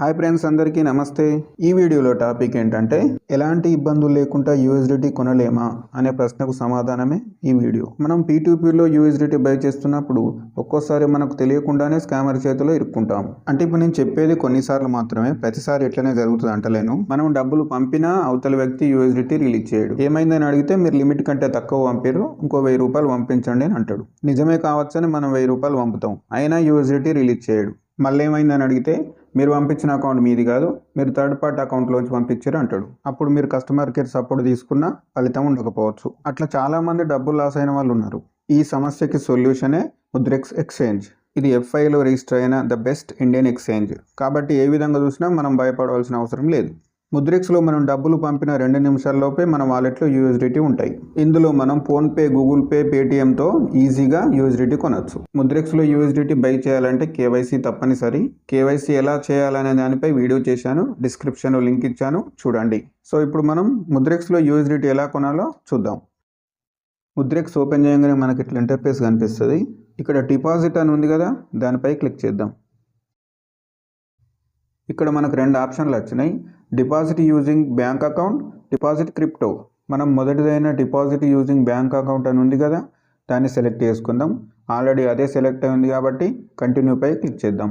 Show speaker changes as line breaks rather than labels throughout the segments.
Hi friends, అందరికీ నమస్తే. ఈ వీడియోలో టాపిక్ ఏంటంటే ఎలాంటి ఇబ్బందులు లేకుండా యూఎస్డిటీ కొనలేమా అనే ప్రశ్నకు సమాధానమే ఈ వీడియో. మనం P2Pలో యూఎస్డిటీ బై చేస్తున్నప్పుడు ఒక్కోసారి మనకు తెలియకుండానే స్కామర్ చేతిలో ఇరుక్కుంటాం. అంటే ఇప్పుడు నేను చెప్పేది కొన్నిసార్లు మాత్రమే, ప్రతిసారి ఎట్లనే జరుగుతుంది అంటలేను. మనం డబ్బులు పంపినా అవతల వ్యక్తి యూఎస్డిటీ రిలీజ్ చేయడు. ఏమైందని అడిగితే మీరు లిమిట్ కంటే తక్కువ పంపారు, ఇంకో ₹1000 పంపించండి అని అంటాడు. నిజమే కావచ్చని మనం ₹1000 పంపుతాం, అయినా యూఎస్డిటీ రిలీజ్ చేయడు. మళ్ళీ ఏమైందని అడిగితే మీరు పంపించిన అకౌంట్ మీది కాదు, మీరు థర్డ్ పార్టీ అకౌంట్లోంచి పంపించారు అంటాడు. అప్పుడు మీరు కస్టమర్ కేర్ సపోర్ట్ తీసుకున్నా ఫలితం ఉండకపోవచ్చు. అట్లా చాలామంది డబ్బులు లాస్ అయిన వాళ్ళు ఉన్నారు. ఈ సమస్యకి సొల్యూషనే ముద్రెక్స్ ఎక్స్చేంజ్. ఇది FIలో రిజిస్టర్ అయిన ద బెస్ట్ ఇండియన్ ఎక్స్చేంజ్. కాబట్టి ఏ విధంగా చూసినా మనం భయపడవలసిన అవసరం లేదు. ముద్రెక్స్లో మనం డబ్బులు పంపిన 2 నిమిషాల్లోపే మన వాలెట్లో యూఎస్డిటీ ఉంటాయి. ఇందులో మనం ఫోన్పే, గూగుల్ పే, పేటిఎంతో ఈజీగా యూఎస్డిటీ కొనవచ్చు. ముద్రెక్స్లో యూఎస్డిటీ బై చేయాలంటే KYC తప్పనిసరి. KYC ఎలా చేయాలనే దానిపై వీడియో చేశాను, డిస్క్రిప్షన్లో లింక్ ఇచ్చాను, చూడండి. సో ఇప్పుడు మనం ముద్రెక్స్లో యూఎస్డిటీ ఎలా కొనాలో చూద్దాం. ముద్రెక్స్ ఓపెన్ చేయగానే మనకి ఇట్లా ఇంటర్ఫేస్ కనిపిస్తుంది. ఇక్కడ డిపాజిట్ అని ఉంది కదా, దానిపై క్లిక్ చేద్దాం. ఇక్కడ మనకు 2 ఆప్షన్లు వచ్చినాయి, deposit using bank account, deposit crypto. మనం మొదటిదైన డిపాజిట్ యూజింగ్ బ్యాంక్ అకౌంట్ అని ఉంది కదా, దాన్ని సెలెక్ట్ చేసుకుందాం. ఆల్రెడీ అదే సెలెక్ట్ అయింది కాబట్టి కంటిన్యూపై క్లిక్ చేద్దాం.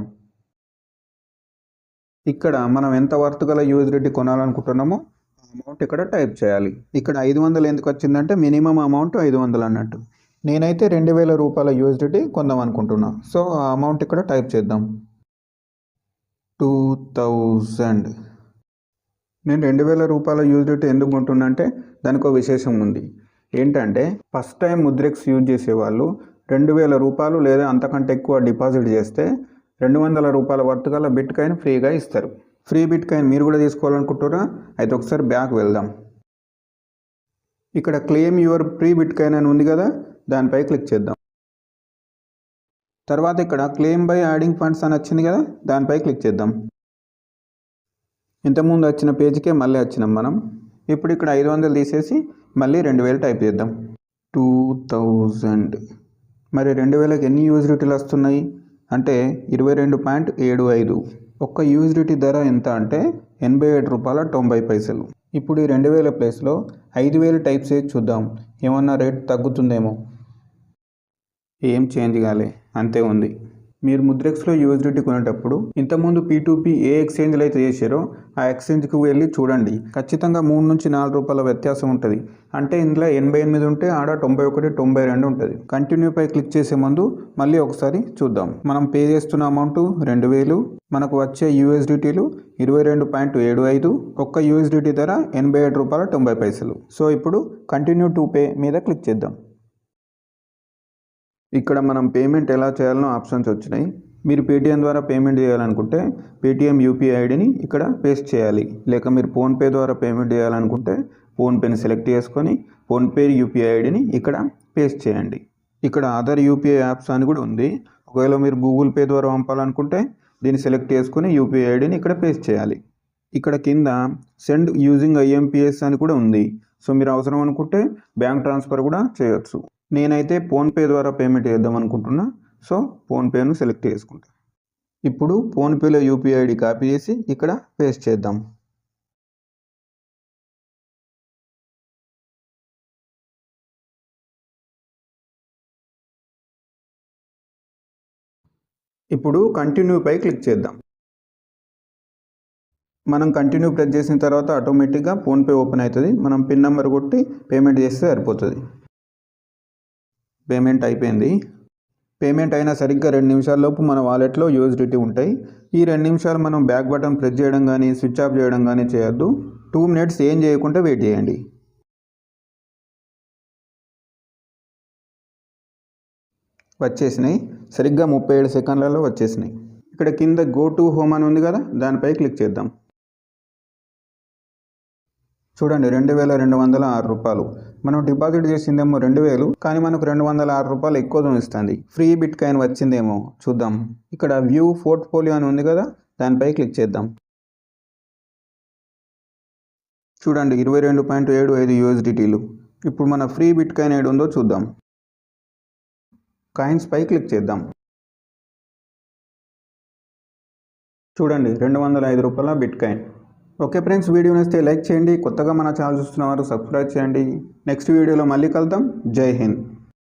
ఇక్కడ మనం ఎంత వర్త్ గల యూఎస్డిటీ కొనాలనుకుంటున్నామో అమౌంట్ ఇక్కడ టైప్ చేయాలి. ఇక్కడ 500 ఎందుకు వచ్చిందంటే మినిమం అమౌంట్ 500 అన్నట్టు. నేనైతే ₹2000 యూఎస్డిటీ కొందాం అనుకుంటున్నా. సో ఆ అమౌంట్ ఇక్కడ టైప్ చేద్దాం, 2000. నేను ₹2000 యూఎస్డిటీ ఎందుకు కొంటున్నా అంటే దానికి ఒక విశేషం ఉంది. ఏంటంటే ఫస్ట్ టైం ముద్రెక్స్ యూజ్ చేసేవాళ్ళు ₹2000 లేదా అంతకంటే ఎక్కువ డిపాజిట్ చేస్తే ₹200 వర్త్ గల బిట్ కాయిన్ ఫ్రీగా ఇస్తారు. ఫ్రీ బిట్ కాయిన్ మీరు కూడా తీసుకోవాలనుకుంటారా? అయితే ఒకసారి బ్యాక్ వెళ్దాం. ఇక్కడ claim your free bit coin అని ఉంది కదా, దానిపై క్లిక్ చేద్దాం. తర్వాత ఇక్కడ క్లెయిమ్ బై యాడింగ్ ఫండ్స్ అని వచ్చింది కదా, దానిపై క్లిక్ చేద్దాం. ఇంతకుముందు వచ్చిన పేజీకే మళ్ళీ వచ్చినాం మనం. ఇప్పుడు ఇక్కడ 500 తీసేసి మళ్ళీ 2000 టైప్ చేద్దాం, 2000. మరి 2000కి ఎన్ని యూఎస్డిటీలు వస్తున్నాయి అంటే 22.75. ఒక్క యూఎస్డిటీ ధర ఎంత అంటే ₹87.90. ఇప్పుడు ఈ 2000 ప్లేస్లో 5000 టైప్ చేసి చూద్దాం, ఏమన్నా రేట్ తగ్గుతుందేమో. ఏం చేంజ్ కాలే, అంతే ఉంది. మీరు ముద్రెక్స్లో యూఎస్డిటీ కొనేటప్పుడు ఇంతకుముందు P2P ఏ ఎక్స్చేంజ్లో అయితే చేశారో ఆ ఎక్స్చేంజ్కి వెళ్ళి చూడండి. ఖచ్చితంగా ₹3 నుంచి ₹4 వ్యత్యాసం ఉంటుంది. అంటే ఇందులో 88 ఉంటే ఆడ 91, 92 ఉంటుంది. కంటిన్యూపై క్లిక్ చేసే ముందు మళ్ళీ ఒకసారి చూద్దాం. మనం పే చేస్తున్న అమౌంట్ 2000, మనకు వచ్చే యూఎస్డిటీలు 22.75. ఒక్క యూఎస్డిటీ ధర ₹87.90. సో ఇప్పుడు కంటిన్యూ టు పే మీద క్లిక్ చేద్దాం. ఇక్కడ మనం పేమెంట్ ఎలా చేయాలనో ఆప్షన్స్ వచ్చినాయి. మీరు పేటిఎం ద్వారా పేమెంట్ చేయాలనుకుంటే పేటిఎం UPI ఐడిని ఇక్కడ పేస్ట్ చేయాలి. లేక మీరు ఫోన్పే ద్వారా పేమెంట్ చేయాలనుకుంటే ఫోన్పేని సెలెక్ట్ చేసుకొని ఫోన్పే UPI ఐడిని ఇక్కడ పేస్ట్ చేయండి. ఇక్కడ అదర్ UPI యాప్స్ అని కూడా ఉంది. ఒకవేళ మీరు గూగుల్ పే ద్వారా పంపాలనుకుంటే దీన్ని సెలెక్ట్ చేసుకొని UPI ఐడిని ఇక్కడ పేస్ట్ చేయాలి. ఇక్కడ కింద సెండ్ యూజింగ్ IMPS అని కూడా ఉంది. సో మీరు అవసరం అనుకుంటే బ్యాంక్ ట్రాన్స్ఫర్ కూడా చేయొచ్చు. నేనైతే ఫోన్పే ద్వారా పేమెంట్ చేద్దాం అనుకుంటున్నా. సో ఫోన్పేను సెలెక్ట్ చేసుకుంటా. ఇప్పుడు ఫోన్పేలో UPI ఐడి కాపీ చేసి ఇక్కడ పేస్ట్ చేద్దాం. ఇప్పుడు కంటిన్యూపై క్లిక్ చేద్దాం. మనం కంటిన్యూ ప్రెస్ చేసిన తర్వాత ఆటోమేటిక్గా ఫోన్పే ఓపెన్ అవుతుంది. మనం పిన్ నెంబర్ కొట్టి పేమెంట్ చేస్తే సరిపోతుంది. పేమెంట్ అయిపోయింది. పేమెంట్ అయినా సరిగ్గా 2 నిమిషాల్లోపు మన వాలెట్లో యూఎస్డిటీ ఉంటాయి. ఈ 2 నిమిషాలు మనం బ్యాక్ బటన్ ప్రెస్ చేయడం కానీ స్విచ్ ఆఫ్ చేయడం కానీ చేయొద్దు. 2 మినిట్స్ ఏం చేయకుండా వెయిట్ చేయండి. వచ్చేసినాయి, సరిగ్గా 37 సెకండ్లలో వచ్చేసినాయి. ఇక్కడ కింద గో టు హోమ్ అని ఉంది కదా, దానిపై క్లిక్ చేద్దాం. చూడండి, ₹2206. మనం డిపాజిట్ చేసిందేమో 2000, కానీ మనకు ₹206 ఎక్కువ ఇస్తుంది. ఫ్రీ బిట్ కాయిన్ వచ్చిందేమో చూద్దాం. ఇక్కడ వ్యూ పోర్ట్ఫోలియో అని ఉంది కదా, దానిపై క్లిక్ చేద్దాం. చూడండి, 22.75 యూఎస్డిటీలు. ఇప్పుడు మన ఫ్రీ బిట్ కాయిన్ ఏడు ఉందో చూద్దాం. కాయిన్స్ పై క్లిక్ చేద్దాం. చూడండి 205 రూపాయల బిట్కాయిన్. ఓకే ఫ్రెండ్స్, వీడియో నచ్చితే లైక్ చేయండి. కొత్తగా మన ఛానల్ చూస్తున్న వారు సబ్స్క్రైబ్ చేయండి. నెక్స్ట్ వీడియోలో మళ్ళీ కలుద్దాం. జై హింద్.